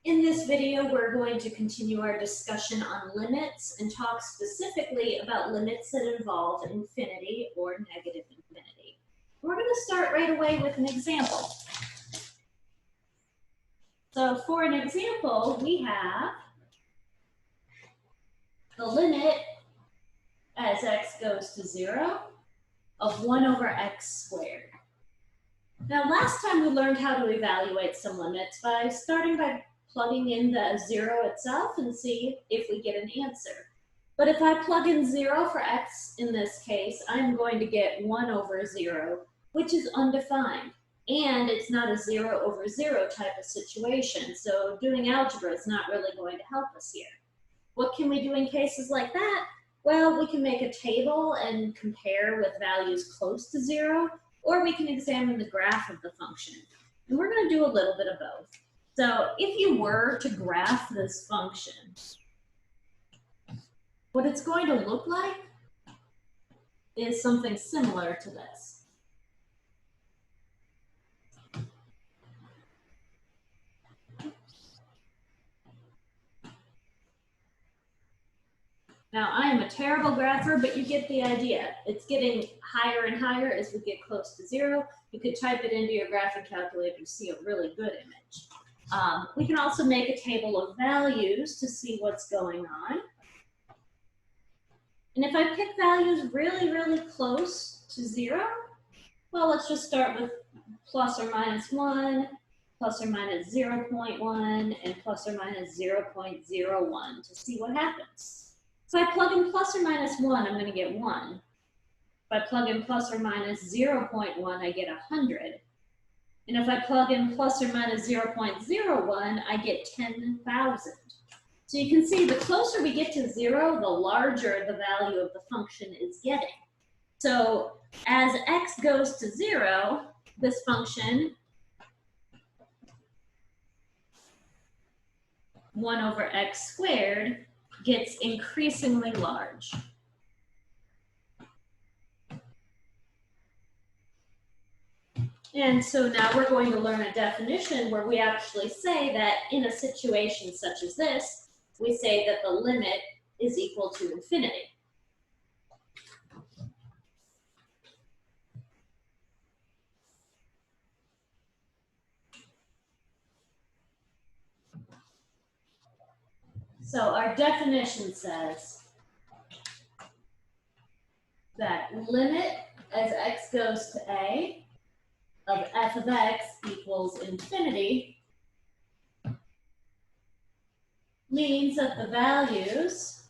In this video, we're going to continue our discussion on limits and talk specifically about limits that involve infinity or negative infinity. We're going to start right away with an example. So for an example, we have the limit as x goes to 0 of 1 over x squared. Now, last time we learned how to evaluate some limits by starting by plugging in the 0 itself and see if we get an answer. But if I plug in 0 for x in this case, I'm going to get 1 over 0, which is undefined. And it's not a 0 over 0 type of situation, so doing algebra is not really going to help us here. What can we do in cases like that? Well, we can make a table and compare with values close to 0, or we can examine the graph of the function. And we're going to do a little bit of both. So if you were to graph this function, what it's going to look like is something similar to this. Now, I am a terrible grapher, but you get the idea. It's getting higher and higher as we get close to 0. You could type it into your graphing calculator to see a really good image. We can also make a table of values to see what's going on. And if I pick values really, really close to 0, well, let's just start with plus or minus 1, plus or minus 0.1, and plus or minus 0.01 to see what happens. So if I plug in plus or minus 1, I'm going to get 1. If I plug in plus or minus 0.1, I get 100. And if I plug in plus or minus 0.01, I get 10,000. So you can see the closer we get to 0, the larger the value of the function is getting. So as x goes to 0, this function, 1 over x squared, gets increasingly large. And so now we're going to learn a definition where we actually say that in a situation such as this, we say that the limit is equal to infinity. So our definition says that limit as x goes to a of f of x equals infinity means that the values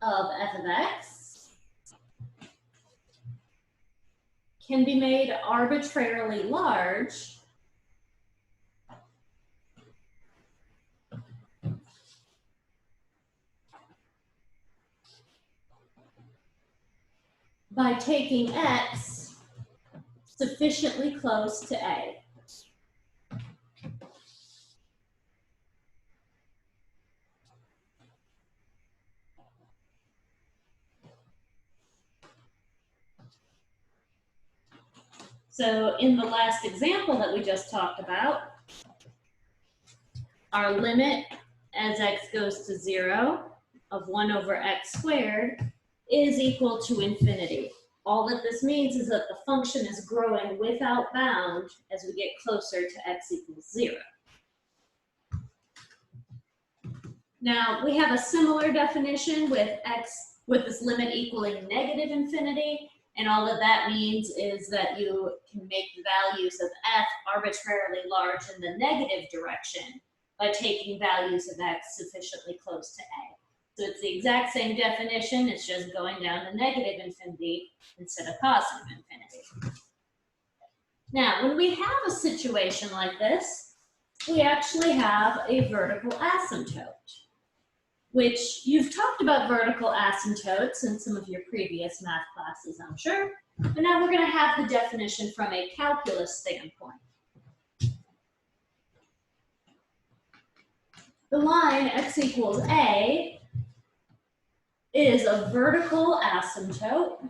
of f of x can be made arbitrarily large by taking x sufficiently close to a. So in the last example that we just talked about, our limit as x goes to 0 of 1 over x squared is equal to infinity. All that this means is that the function is growing without bound as we get closer to x equals 0. Now, we have a similar definition with this limit equaling negative infinity, and all that that means is that you can make the values of f arbitrarily large in the negative direction by taking values of x sufficiently close to a. So it's the exact same definition, it's just going down to negative infinity instead of positive infinity. Now, when we have a situation like this, we actually have a vertical asymptote, which you've talked about vertical asymptotes in some of your previous math classes, I'm sure. But now we're going to have the definition from a calculus standpoint. The line x equals a is a vertical asymptote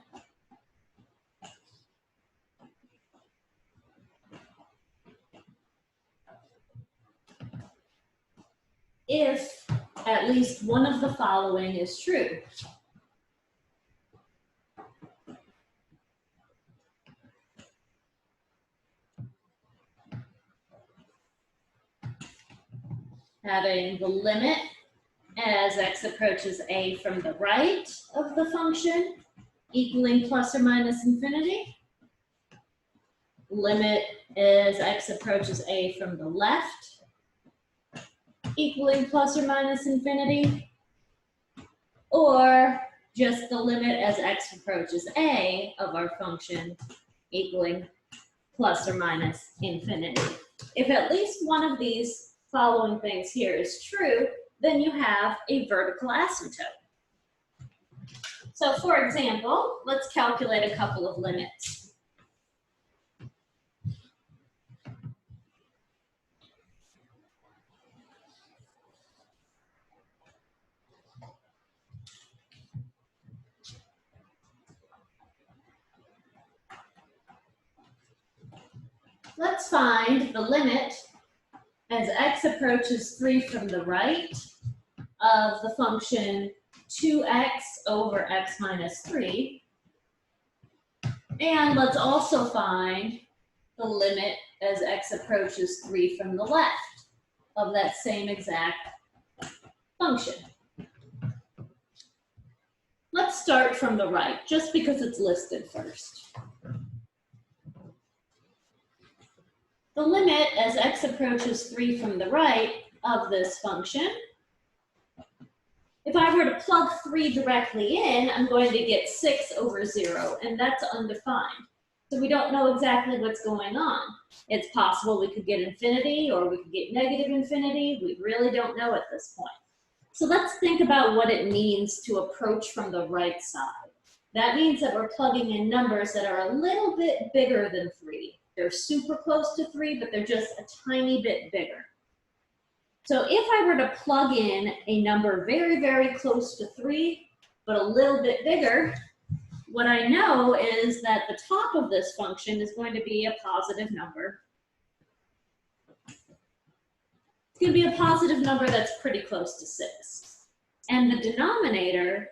if at least one of the following is true. Having the limit as x approaches a from the right of the function equaling plus or minus infinity. Limit as x approaches a from the left equaling plus or minus infinity. Or just the limit as x approaches a of our function equaling plus or minus infinity. If at least one of these following things here is true, then you have a vertical asymptote. So for example, let's calculate a couple of limits. Let's find the limit as x approaches 3 from the right of the function 2x over x minus 3. And let's also find the limit as x approaches 3 from the left of that same exact function. Let's start from the right, just because it's listed first. The limit as x approaches 3 from the right of this function, if I were to plug 3 directly in, I'm going to get 6 over 0, and that's undefined. So we don't know exactly what's going on. It's possible we could get infinity or we could get negative infinity. We really don't know at this point. So let's think about what it means to approach from the right side. That means that we're plugging in numbers that are a little bit bigger than 3. They're super close to 3, but they're just a tiny bit bigger. So if I were to plug in a number very, very close to 3, but a little bit bigger, what I know is that the top of this function is going to be a positive number. It's going to be a positive number that's pretty close to 6. And the denominator,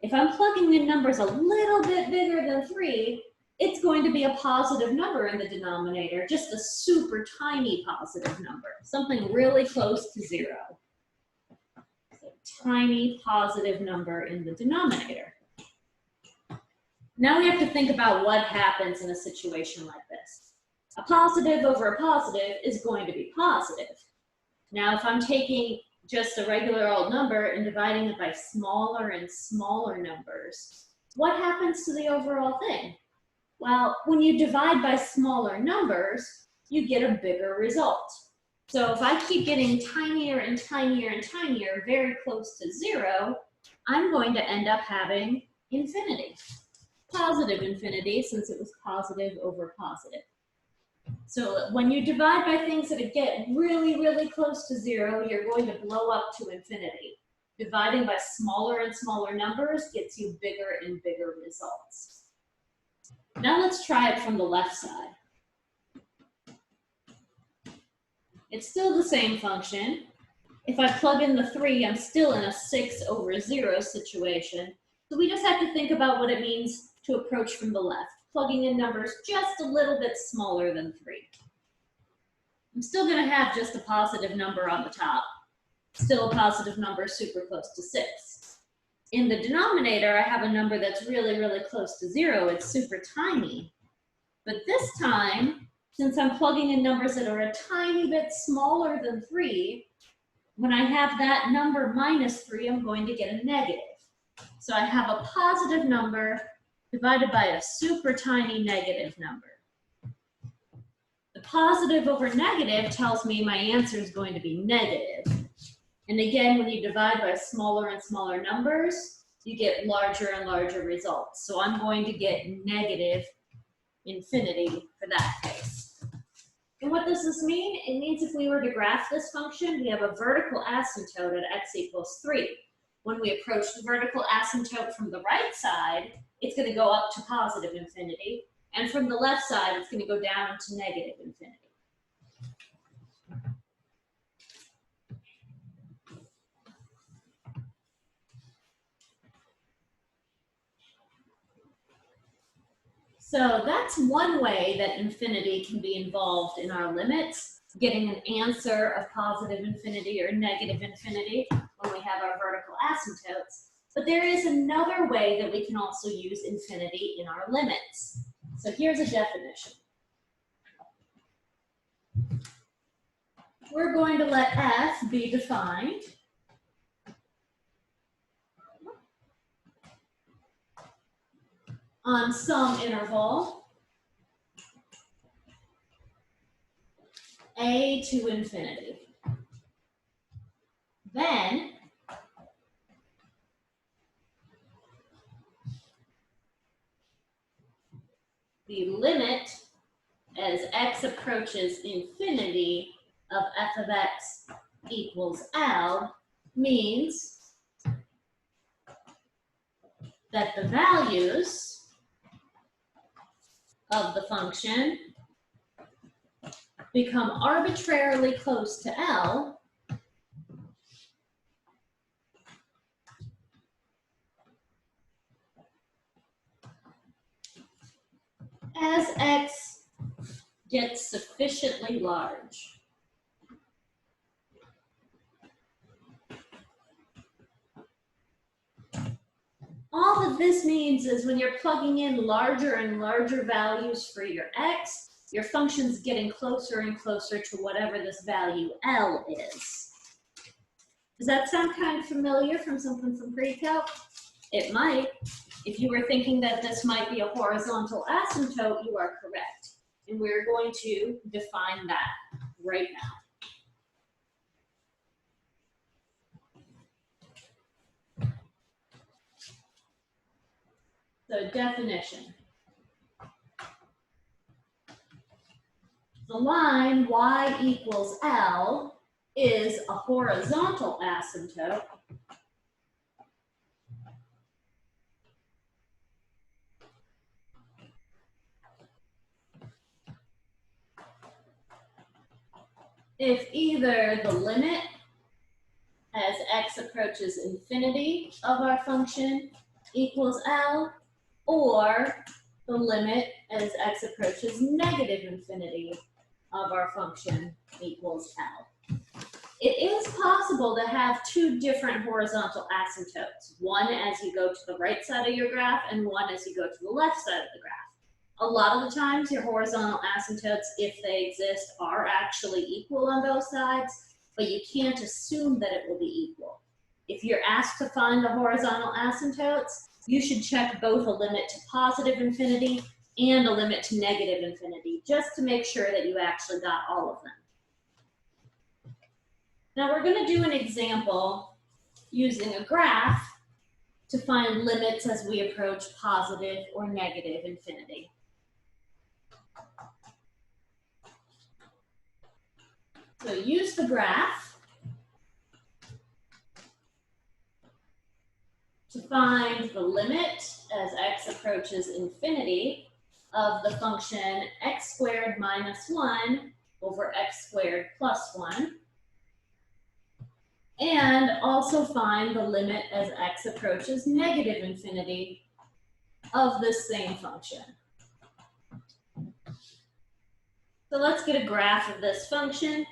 if I'm plugging in numbers a little bit bigger than 3, it's going to be a positive number in the denominator, just a super tiny positive number, something really close to 0. So tiny positive number in the denominator. Now we have to think about what happens in a situation like this. A positive over a positive is going to be positive. Now if I'm taking just a regular old number and dividing it by smaller and smaller numbers, what happens to the overall thing? Well, when you divide by smaller numbers, you get a bigger result. So if I keep getting tinier and tinier and tinier, very close to 0, I'm going to end up having infinity. Positive infinity, since it was positive over positive. So when you divide by things that get really, really close to 0, you're going to blow up to infinity. Dividing by smaller and smaller numbers gets you bigger and bigger results. Now let's try it from the left side. It's still the same function. If I plug in the 3, I'm still in a 6 over 0 situation. So we just have to think about what it means to approach from the left, plugging in numbers just a little bit smaller than 3. I'm still going to have just a positive number on the top. Still a positive number super close to 6. In the denominator, I have a number that's really, really close to 0. It's super tiny. But this time, since I'm plugging in numbers that are a tiny bit smaller than 3, when I have that number minus 3, I'm going to get a negative. So I have a positive number divided by a super tiny negative number. The positive over negative tells me my answer is going to be negative. And again, when you divide by smaller and smaller numbers, you get larger and larger results. So I'm going to get negative infinity for that case. And what does this mean? It means if we were to graph this function, we have a vertical asymptote at x equals 3. When we approach the vertical asymptote from the right side, it's going to go up to positive infinity. And from the left side, it's going to go down to negative infinity. So that's one way that infinity can be involved in our limits, getting an answer of positive infinity or negative infinity when we have our vertical asymptotes. But there is another way that we can also use infinity in our limits. So here's a definition. We're going to let f be defined on some interval a to infinity. Then the limit as x approaches infinity of f of x equals L means that the values of the function become arbitrarily close to L as x gets sufficiently large. All that this means is when you're plugging in larger and larger values for your x, your function's getting closer and closer to whatever this value L is. Does that sound kind of familiar from something from pre-calc? It might. If you were thinking that this might be a horizontal asymptote, you are correct. And we're going to define that right now. So definition. The line y equals L is a horizontal asymptote if either the limit as x approaches infinity of our function equals L, or the limit as x approaches negative infinity of our function equals L. It is possible to have two different horizontal asymptotes, one as you go to the right side of your graph and one as you go to the left side of the graph. A lot of the times your horizontal asymptotes, if they exist, are actually equal on both sides, but you can't assume that it will be equal. If you're asked to find the horizontal asymptotes, you should check both a limit to positive infinity and a limit to negative infinity, just to make sure that you actually got all of them. Now we're going to do an example using a graph to find limits as we approach positive or negative infinity. So use the graph to find the limit as x approaches infinity of the function x squared minus 1 over x squared plus 1. And also find the limit as x approaches negative infinity of this same function. So let's get a graph of this function.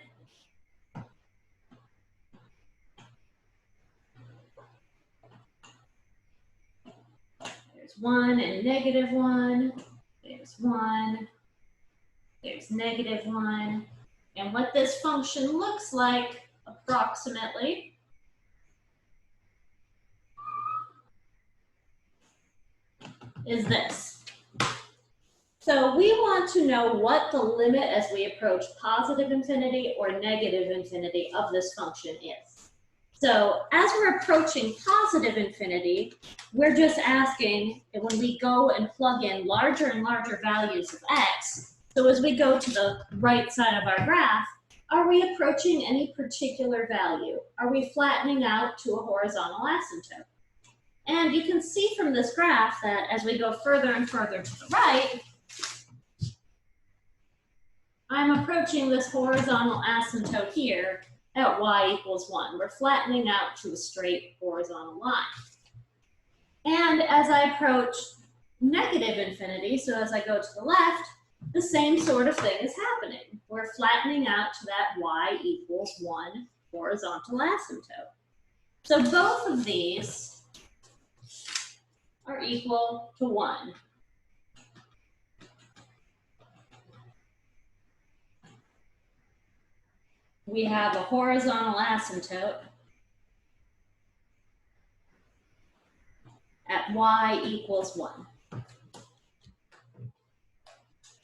There's 1 and negative 1. There's 1. There's negative 1. And what this function looks like approximately is this. So we want to know what the limit as we approach positive infinity or negative infinity of this function is. So as we're approaching positive infinity, we're just asking, when we go and plug in larger and larger values of x, so as we go to the right side of our graph, are we approaching any particular value? Are we flattening out to a horizontal asymptote? And you can see from this graph that as we go further and further to the right, I'm approaching this horizontal asymptote here at y equals 1. We're flattening out to a straight horizontal line. And as I approach negative infinity, so as I go to the left, the same sort of thing is happening. We're flattening out to that y equals 1 horizontal asymptote. So both of these are equal to 1. We have a horizontal asymptote at y equals 1.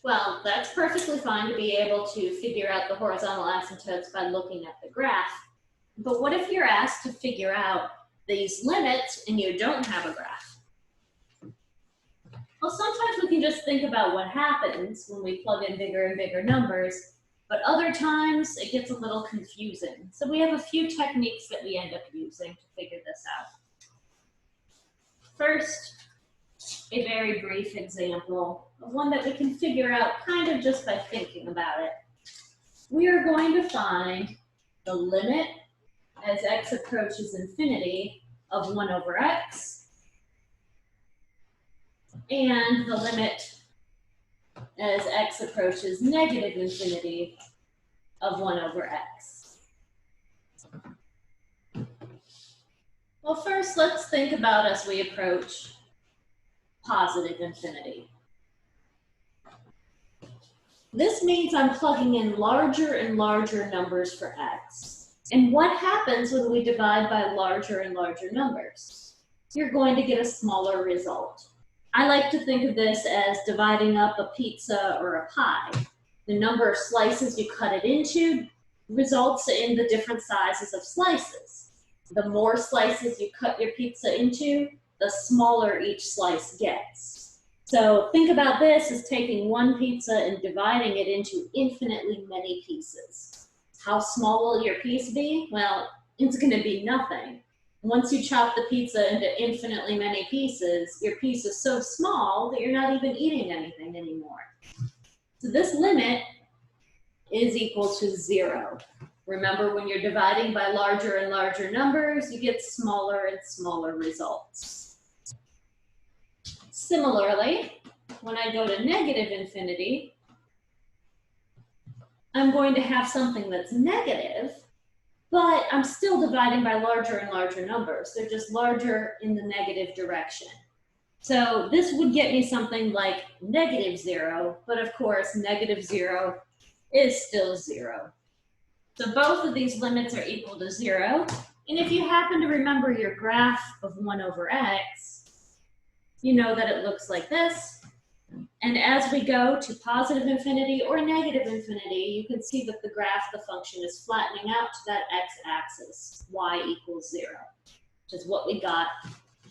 Well, that's perfectly fine to be able to figure out the horizontal asymptotes by looking at the graph. But what if you're asked to figure out these limits and you don't have a graph? Well, sometimes we can just think about what happens when we plug in bigger and bigger numbers, but other times it gets a little confusing. So we have a few techniques that we end up using to figure this out. First, a very brief example of one that we can figure out kind of just by thinking about it. We are going to find the limit as x approaches infinity of 1 over x, and the limit as x approaches negative infinity of 1 over x. Well, first let's think about as we approach positive infinity. This means I'm plugging in larger and larger numbers for x. And what happens when we divide by larger and larger numbers? You're going to get a smaller result. I like to think of this as dividing up a pizza or a pie. The number of slices you cut it into results in the different sizes of slices. The more slices you cut your pizza into, the smaller each slice gets. So think about this as taking one pizza and dividing it into infinitely many pieces. How small will your piece be? Well, it's going to be nothing. Once you chop the pizza into infinitely many pieces, your piece is so small that you're not even eating anything anymore. So this limit is equal to 0. Remember, when you're dividing by larger and larger numbers, you get smaller and smaller results. Similarly, when I go to negative infinity, I'm going to have something that's negative, but I'm still dividing by larger and larger numbers. They're just larger in the negative direction. So this would get me something like negative 0, but of course, negative 0 is still 0. So both of these limits are equal to 0. And if you happen to remember your graph of 1 over x, you know that it looks like this. And as we go to positive infinity or negative infinity, you can see that the graph of the function is flattening out to that x-axis, y equals 0, which is what we got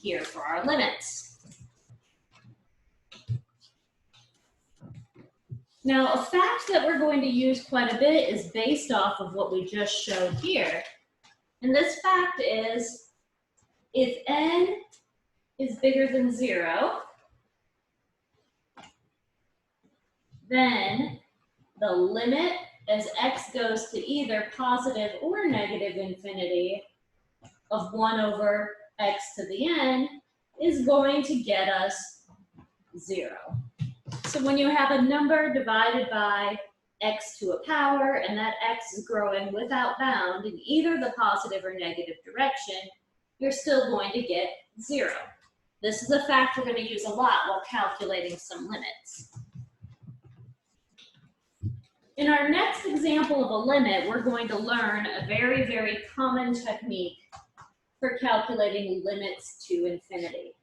here for our limits. Now, a fact that we're going to use quite a bit is based off of what we just showed here. And this fact is, if n is bigger than 0, then the limit as x goes to either positive or negative infinity of 1 over x to the n is going to get us 0. So when you have a number divided by x to a power and that x is growing without bound in either the positive or negative direction, you're still going to get 0. This is a fact we're going to use a lot while calculating some limits. In our next example of a limit, we're going to learn a very, very common technique for calculating limits to infinity.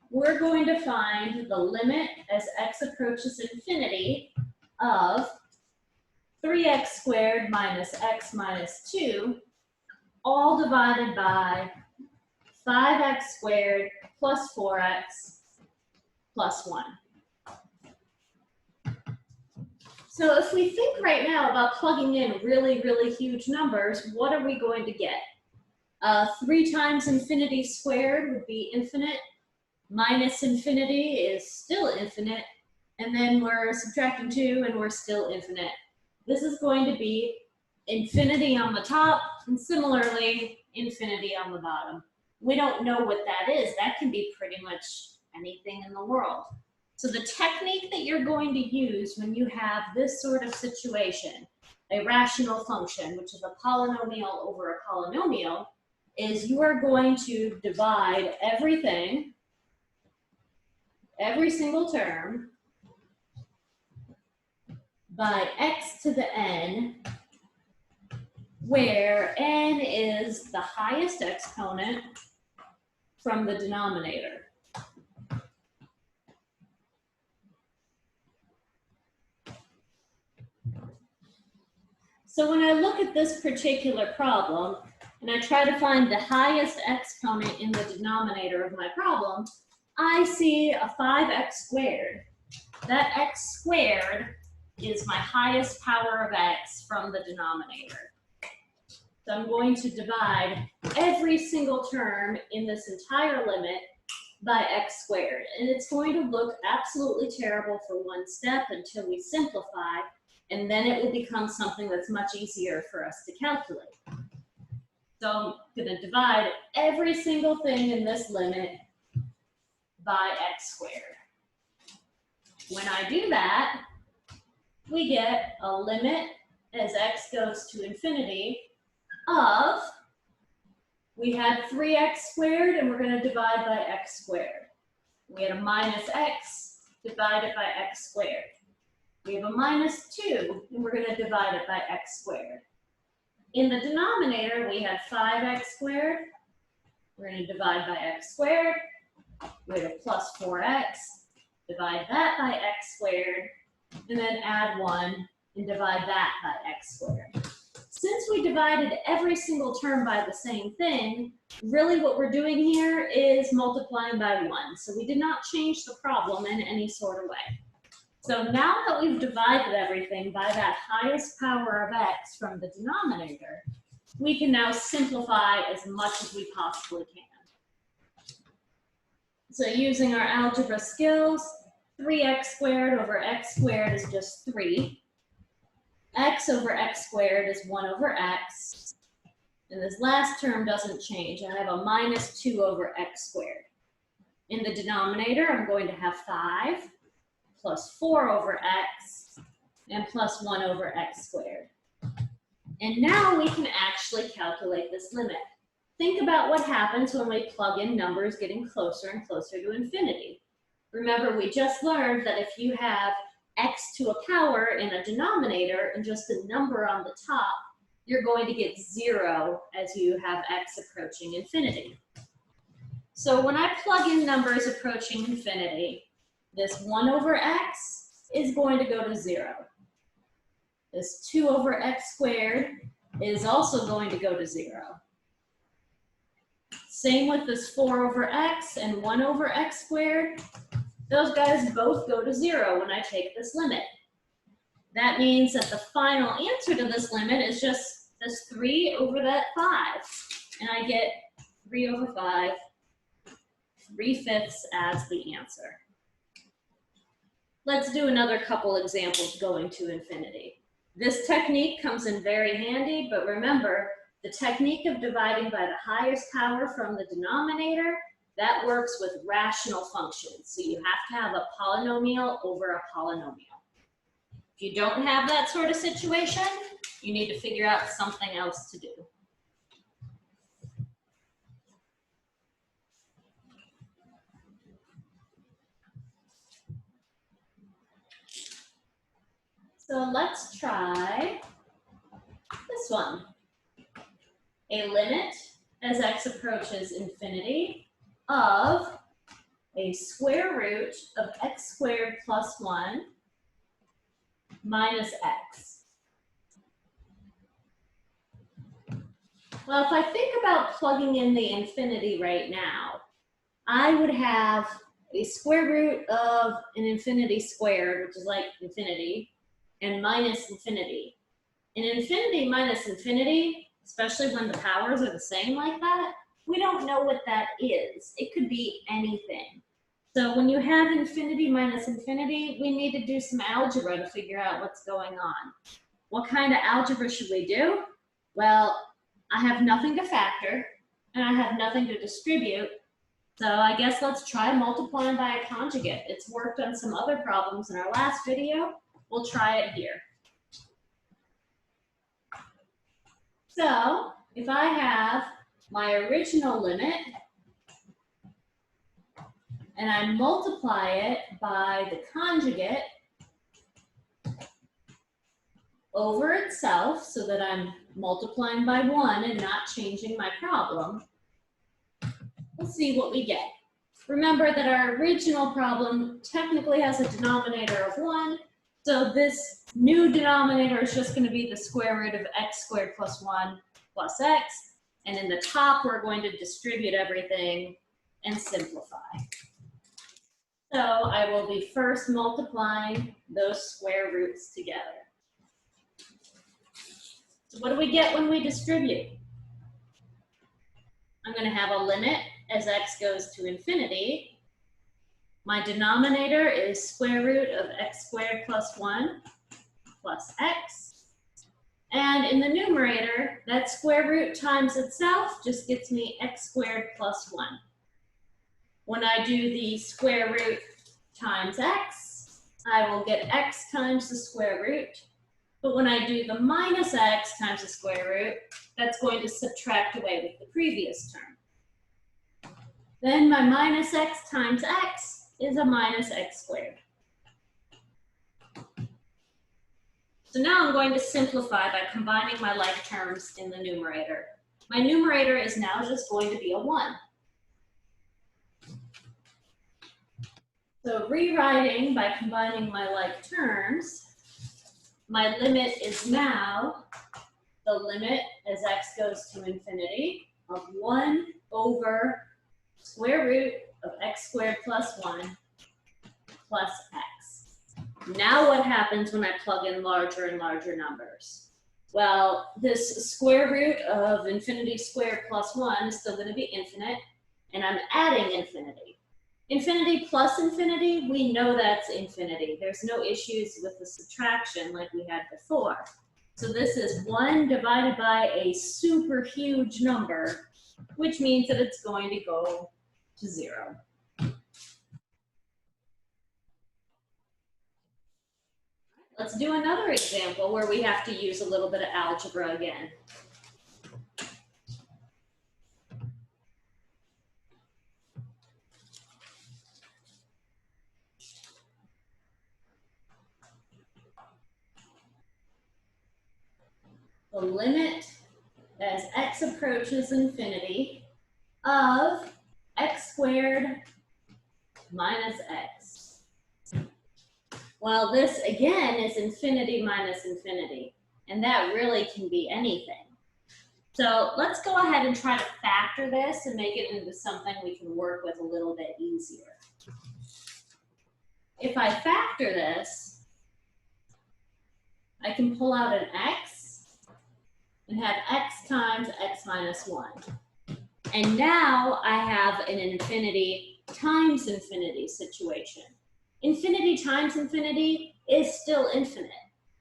We're going to find the limit as x approaches infinity of 3x squared minus x minus 2, all divided by 5x squared plus 4x plus 1. So if we think right now about plugging in really, really huge numbers, what are we going to get? 3 times infinity squared would be infinite. Minus infinity is still infinite. And then we're subtracting 2 and we're still infinite. This is going to be infinity on the top and similarly infinity on the bottom. We don't know what that is. That can be pretty much anything in the world. So the technique that you're going to use when you have this sort of situation, a rational function, which is a polynomial over a polynomial, is you are going to divide everything, every single term, by x to the n, where n is the highest exponent from the denominator. So when I look at this particular problem, and I try to find the highest exponent in the denominator of my problem, I see a 5x squared. That x squared is my highest power of x from the denominator. So I'm going to divide every single term in this entire limit by x squared. And it's going to look absolutely terrible for one step until we simplify, and then it will become something that's much easier for us to calculate. So I'm going to divide every single thing in this limit by x squared. When I do that, we get a limit as x goes to infinity of, we had 3x squared and we're going to divide by x squared. We had a minus x divided by x squared. We have a minus 2 and we're going to divide it by x squared. In the denominator, we had 5x squared. We're going to divide by x squared. We have a plus 4x. Divide that by x squared. And then add 1 and divide that by x squared. Since we divided every single term by the same thing, really what we're doing here is multiplying by 1. So we did not change the problem in any sort of way. So now that we've divided everything by that highest power of x from the denominator, we can now simplify as much as we possibly can. So using our algebra skills, 3x squared over x squared is just 3. X over x squared is 1 over x. And this last term doesn't change. I have a minus 2 over x squared. In the denominator, I'm going to have 5 plus 4 over x and plus 1 over x squared. And now we can actually calculate this limit. Think about what happens when we plug in numbers getting closer and closer to infinity. Remember, we just learned that if you have x to a power in a denominator and just a number on the top, you're going to get 0 as you have x approaching infinity. So when I plug in numbers approaching infinity, this 1 over x is going to go to 0. This 2 over x squared is also going to go to 0. Same with this 4 over x and 1 over x squared. Those guys both go to 0 when I take this limit. That means that the final answer to this limit is just this 3 over that 5. And I get 3 over 5, 3/5 as the answer. Let's do another couple examples going to infinity. This technique comes in very handy, but remember, the technique of dividing by the highest power from the denominator, that works with rational functions. So you have to have a polynomial over a polynomial. If you don't have that sort of situation, you need to figure out something else to do. So let's try this one. A limit as x approaches infinity of a square root of x squared plus 1 minus x. Well, if I think about plugging in the infinity right now, I would have a square root of an infinity squared, which is like infinity, and minus infinity. And infinity minus infinity, especially when the powers are the same like that, we don't know what that is. It could be anything. So when you have infinity minus infinity, we need to do some algebra to figure out what's going on. What kind of algebra should we do? Well, I have nothing to factor, and I have nothing to distribute. So I guess let's try multiplying by a conjugate. It's worked on some other problems in our last video. We'll try it here. So if I have my original limit and I multiply it by the conjugate over itself so that I'm multiplying by 1 and not changing my problem, we'll see what we get. Remember that our original problem technically has a denominator of 1, so this new denominator is just going to be the square root of x squared plus 1 plus x, and in the top we're going to distribute everything and simplify. So I will be first multiplying those square roots together. So what do we get when we distribute? I'm going to have a limit as x goes to infinity. My denominator is square root of x squared plus 1 plus x. And in the numerator, that square root times itself just gets me x squared plus 1. When I do the square root times x, I will get x times the square root. But when I do the minus x times the square root, that's going to subtract away with the previous term. Then my minus x times x is a minus x squared. So now I'm going to simplify by combining my like terms in the numerator. My numerator is now just going to be a 1. So rewriting by combining my like terms, my limit is now the limit as x goes to infinity of 1 over square root of x squared plus 1 plus x. Now what happens when I plug in larger and larger numbers? Well, this square root of infinity squared plus 1 is still going to be infinite, and I'm adding infinity. Infinity plus infinity, we know that's infinity. There's no issues with the subtraction like we had before. So this is 1 divided by a super huge number, which means that it's going to go to 0. Let's do another example where we have to use a little bit of algebra again. The limit as x approaches infinity of x squared minus x. Well, this again is infinity minus infinity, and that really can be anything. So let's go ahead and try to factor this and make it into something we can work with a little bit easier. If I factor this, I can pull out an x and have x times x minus 1. And now I have an infinity times infinity situation. Infinity times infinity is still infinite.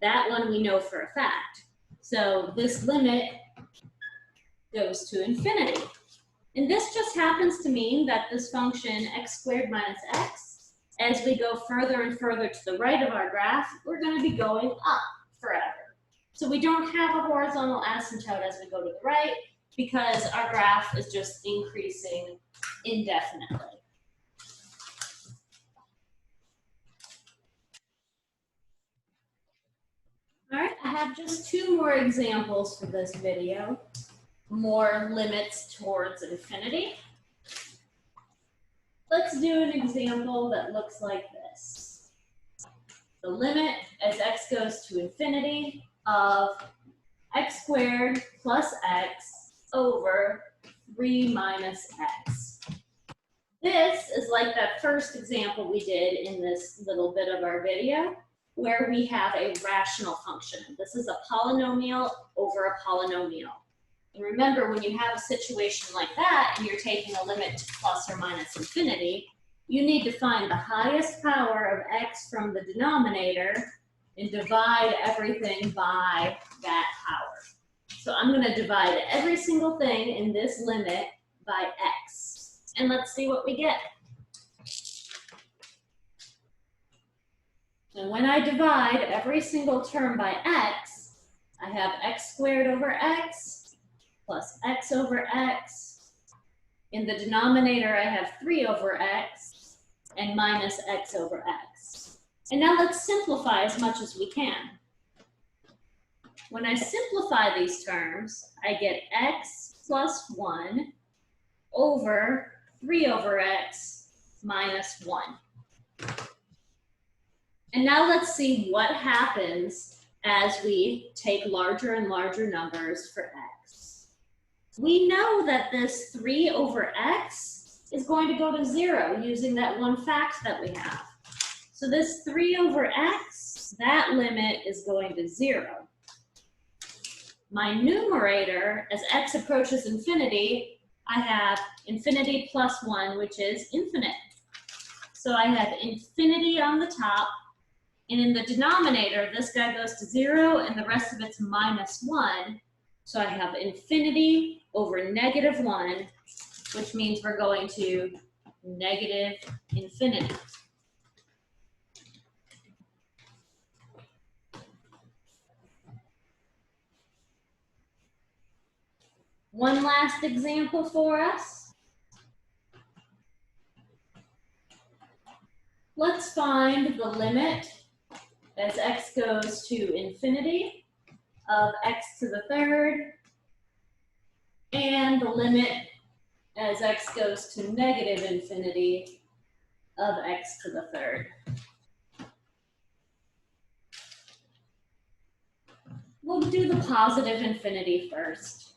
That one we know for a fact. So this limit goes to infinity. And this just happens to mean that this function x squared minus x, as we go further and further to the right of our graph, we're going to be going up forever. So we don't have a horizontal asymptote as we go to the right because our graph is just increasing indefinitely. All right, I have just 2 more examples for this video. More limits towards infinity. Let's do an example that looks like this. The limit as x goes to infinity of x squared plus x over 3 minus x. This is like that first example we did in this little bit of our video, where we have a rational function. This is a polynomial over a polynomial. And remember, when you have a situation like that and you're taking a limit to plus or minus infinity, you need to find the highest power of x from the denominator and divide everything by that power. So I'm going to divide every single thing in this limit by x. and let's see what we get. And when I divide every single term by x, I have x squared over x plus x over x. In the denominator, I have 3 over x and minus x over x. And now let's simplify as much as we can. When I simplify these terms, I get x plus 1 over 3 over x minus 1. And now let's see what happens as we take larger and larger numbers for x. We know that this 3 over x is going to go to 0 using that one fact that we have. So this 3 over x, that limit is going to 0. My numerator, as x approaches infinity, I have infinity plus 1, which is infinite. So I have infinity on the top, and in the denominator, this guy goes to 0, and the rest of it's minus 1. So I have infinity over negative 1, which means we're going to negative infinity. One last example for us. Let's find the limit as x goes to infinity of x to the third, and the limit as x goes to negative infinity of x to the third. We'll do the positive infinity first.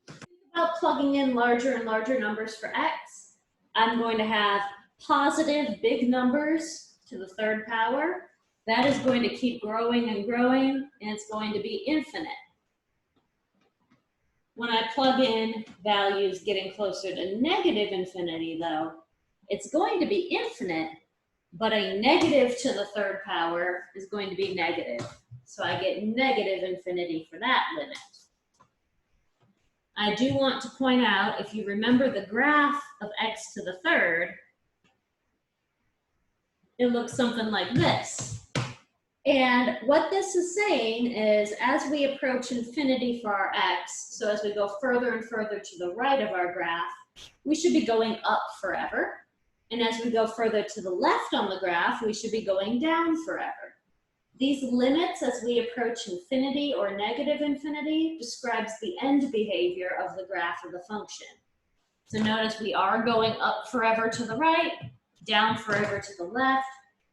Think about plugging in larger and larger numbers for x. I'm going to have positive big numbers to the third power. That is going to keep growing and growing, and it's going to be infinite. When I plug in values getting closer to negative infinity, though, it's going to be infinite, but a negative to the third power is going to be negative. So I get negative infinity for that limit. I do want to point out, if you remember the graph of x to the third, it looks something like this. And what this is saying is, as we approach infinity for our x, so as we go further and further to the right of our graph, we should be going up forever. And as we go further to the left on the graph, we should be going down forever. These limits as we approach infinity or negative infinity describes the end behavior of the graph of the function. So notice we are going up forever to the right, down forever to the left.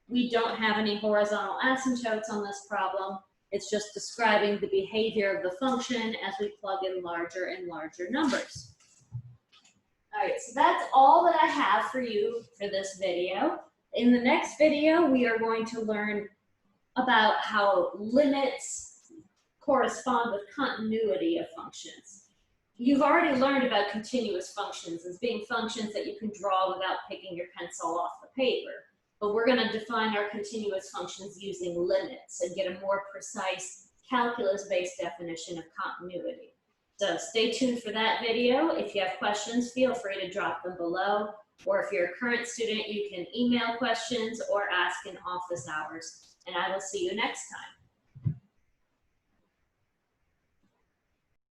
We don't have any horizontal asymptotes on this problem. It's just describing the behavior of the function as we plug in larger and larger numbers. All right, so that's all that I have for you for this video. In the next video, we are going to learn about how limits correspond with continuity of functions. You've already learned about continuous functions as being functions that you can draw without picking your pencil off the paper. But we're going to define our continuous functions using limits and get a more precise calculus-based definition of continuity. So stay tuned for that video. If you have questions, feel free to drop them below. Or if you're a current student, you can email questions or ask in office hours. And I will see you next time.